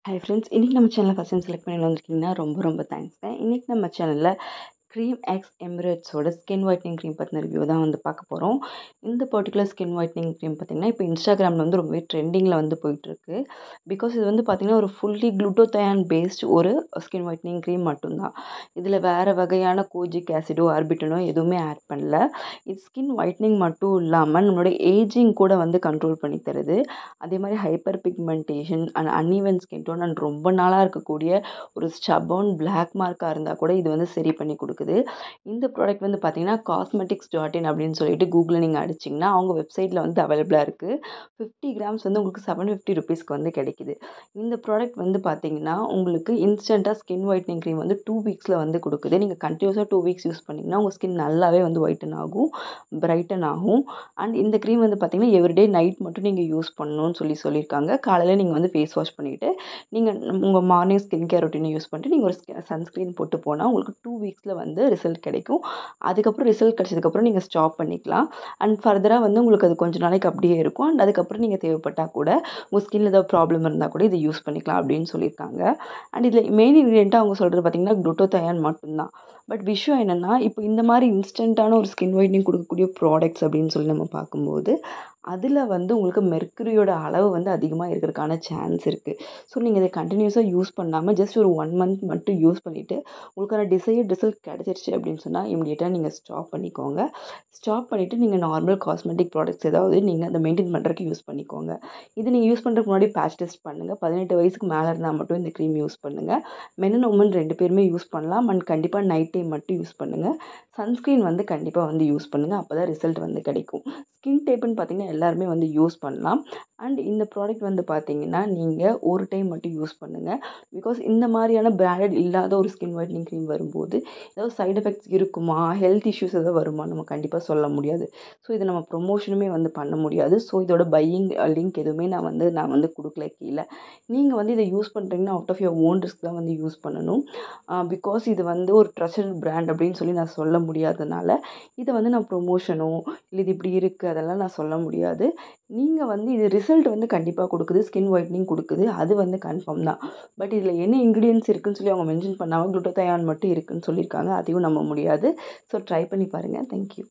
Hi friends, இன்றைக்கி நம்ம சேனலை ஃபஸ்ட் டைம் செலக்ட் பண்ணி வந்திருக்கீங்கன்னா ரொம்ப ரொம்ப தேங்க்ஸ்ங்க. இன்றைக்கி நம்ம சேனலில் க்ரீம் எக்ஸ் எமிரேட்ஸோட ஸ்கின் ஒயிட்னிங் க்ரீம் பற்றின ரிவ்யூ தான் வந்து பார்க்க போகிறோம். இந்த பர்டிகுலர் ஸ்கின் ஒயிட்னிங் க்ரீம் பார்த்திங்கன்னா இப்போ இன்ஸ்டாகிராமில் வந்து ரொம்பவே ட்ரெண்டிங்கில் வந்து போயிட்டுருக்கு. பிகாஸ் இது வந்து பார்த்திங்கன்னா ஒரு ஃபுல்லி குளுட்டோதயான் பேஸ்ட் ஒரு ஸ்கின் ஒயிட்னிங் க்ரீம் மட்டும்தான். இதில் வேறு வகையான கோஜிக் ஆசிடோ ஆர்பிட்டனோ எதுவுமே ஆட் பண்ணல. இது ஸ்கின் ஒயிட்னிங் மட்டும் இல்லாமல் நம்மளோட ஏஜிங் கூட வந்து கண்ட்ரோல் பண்ணி தருது. அதே மாதிரி hyperpigmentation and uneven skin tone and ரொம்ப நாளாக இருக்கக்கூடிய ஒரு ஸ்டபர்ன் பிளாக் மார்க்காக இருந்தால் கூட இது வந்து சரி பண்ணி கொடுக்குது. இந்த ப்ராடக்ட் வந்து பார்த்தீங்கன்னா cosmetics.in அப்படின்னு சொல்லிட்டு கூகுளில் நீங்கள் அடிச்சிங்கன்னா அவங்க வெப்சைட்டில் வந்து அவைலபிளாக இருக்குது. 50 கிராம்ஸ் வந்து உங்களுக்கு 750 ருபீஸ்க்கு வந்து கிடைக்குது. இந்த ப்ராடக்ட் வந்து பார்த்தீங்கன்னா உங்களுக்கு இன்ஸ்டண்ட்டாக ஸ்கின் ஒயிட்னிங் க்ரீம் வந்து 2 வீக்ஸில் வந்து கொடுக்குது. நீங்கள் கண்டினியூஸாக 2 வீக்ஸ் யூஸ் பண்ணிங்கன்னா உங்கள் ஸ்கின் நல்லாவே வந்து ஒயிட்டன் ஆகும், பிரைட்டன் ஆகும். அண்ட் இந்த க்ரீம் வந்து பார்த்தீங்கன்னா எவ்ரிடே நைட் மட்டும் நீங்கள் யூஸ் பண்ணணும்னு சொல்லியிருக்காங்க. காலையில் நீங்கள் வந்து ஃபேஸ் வாஷ் பண்ணிவிட்டு நீங்கள் உங்கள் மார்னிங் ஸ்கின் கேர் ரொட்டீனை யூஸ் பண்ணிட்டு நீங்கள் ஒரு சன்ஸ்க்ரீன் போட்டு போனால் உங்களுக்கு 2 வீக்ஸில் வந்து ரிசல்ட் கிடைக்கும். அதுக்கப்புறம் ரிசல்ட் கிடைச்சதுக்கப்புறம் நீங்கள் ஸ்டாப் பண்ணிக்கலாம். அண்ட் ஃபர்தராக வந்து உங்களுக்கு அது கொஞ்சம் நாளைக்கு அப்படியே இருக்கும். அண்ட் அதுக்கப்புறம் நீங்கள் தேவைப்பட்டால் கூட உங்கள் ஸ்கின்ல ஏதாவது ப்ராப்ளம் இருந்தால் கூட இதை யூஸ் பண்ணிக்கலாம் அப்படின்னு சொல்லியிருக்காங்க. அண்ட் இதில் மெயின் இன்க்ரீடியண்ட்டாக அவங்க சொல்கிறது பார்த்தீங்கன்னா குளுட்டோதயான் மட்டும்தான். பட் விஷயம் என்னென்னா இப்போ இந்த மாதிரி இன்ஸ்டண்ட்டான ஒரு ஸ்கின் ஒயிட்னிங் கொடுக்கக்கூடிய ப்ராடக்ட்ஸ் அப்படின்னு சொல்லி நம்ம பார்க்கும்போது அதில் வந்து உங்களுக்கு மெர்க்குரியோட அளவு வந்து அதிகமாக இருக்கிறதுக்கான சான்ஸ் இருக்குது. ஸோ நீங்கள் இதை கண்டினியூஸாக யூஸ் பண்ணாமல் ஜஸ்ட் ஒரு 1 மந்த் மட்டும் யூஸ் பண்ணிவிட்டு உங்களுக்கான டிசையர்ட் ரிசல்ட் கிடச்சிருச்சு அப்படின்னு சொன்னால் இமிடியேட்டாக நீங்கள் ஸ்டாப் பண்ணிக்கோங்க. ஸ்டாப் பண்ணிவிட்டு நீங்கள் நார்மல் காஸ்மெட்டிக் ப்ராடக்ட்ஸ் ஏதாவது நீங்கள் அதை மெயின்டைன் பண்ணுறதுக்கு யூஸ் பண்ணிக்கோங்க. இது நீங்கள் யூஸ் பண்ணுறதுக்கு முன்னாடி பேட்ச் டெஸ்ட் பண்ணுங்கள். 18 வயசுக்கு மேலே இருந்தால் மட்டும் இந்த க்ரீம் யூஸ் பண்ணுங்கள். மென் அண்ட் உமன் 2 பேருமே யூஸ் பண்ணலாம். அண்ட் கண்டிப்பாக நைட் டைம் மட்டும் யூஸ் பண்ணுங்கள். சன்ஸ்க்ரீன் வந்து கண்டிப்பாக வந்து யூஸ் பண்ணுங்கள். அப்போ தான் ரிசல்ட் வந்து கிடைக்கும். ஸ்கின் டைப்புன்னு பார்த்தீங்கன்னா எல்லாருமே வந்து யூஸ் பண்ணலாம். அண்ட் இந்த ப்ராடக்ட் வந்து பார்த்தீங்கன்னா நீங்கள் ஒரு டைம் மட்டும் யூஸ் பண்ணுங்கள். பிகாஸ் இந்த மாதிரியான பிராண்டட் இல்லாத ஒரு ஸ்கின் ஒயிட்னிங் க்ரீம் வரும்போது ஏதாவது சைட் எஃபெக்ட்ஸ் இருக்குமா, ஹெல்த் இஷ்யூஸ் எதாவது வருமா நம்ம கண்டிப்பாக சொல்ல முடியாது. ஸோ இதை நம்ம ப்ரொமோஷனுமே வந்து பண்ண முடியாது. ஸோ இதோட பையிங் லிங்க் எதுவுமே நான் வந்து கொடுக்கல கீழே. நீங்கள் வந்து இதை யூஸ் பண்ணுறீங்கன்னா out of your own risk தான் வந்து யூஸ் பண்ணணும். பிகாஸ் இது வந்து ஒரு ட்ரஸ்டட் பிராண்ட் அப்படின்னு சொல்லி நான் சொல்ல முடியாதனால இதை வந்து நான் ப்ரொமோஷனோ இல்லை இது இப்படி இருக்குது அதெல்லாம் நான் சொல்ல முடியாது. நீங்கள் வந்து இது ரிசல்ட் வந்து கண்டிப்பாக கொடுக்குது, ஸ்கின் ஒயிட்னிங் கொடுக்குது, அது வந்து கன்ஃபார்ம் தான். பட் இதில் என்ன இன்க்ரீடியன்ஸ் இருக்குன்னு சொல்லி அவங்க மென்ஷன் பண்ணாமல் குளுட்டோதயான் மட்டும் இருக்குன்னு சொல்லியிருக்காங்க. அதையும் நம்ப முடியாது. ஸோ ட்ரை பண்ணி பாருங்கள். தேங்க்யூ.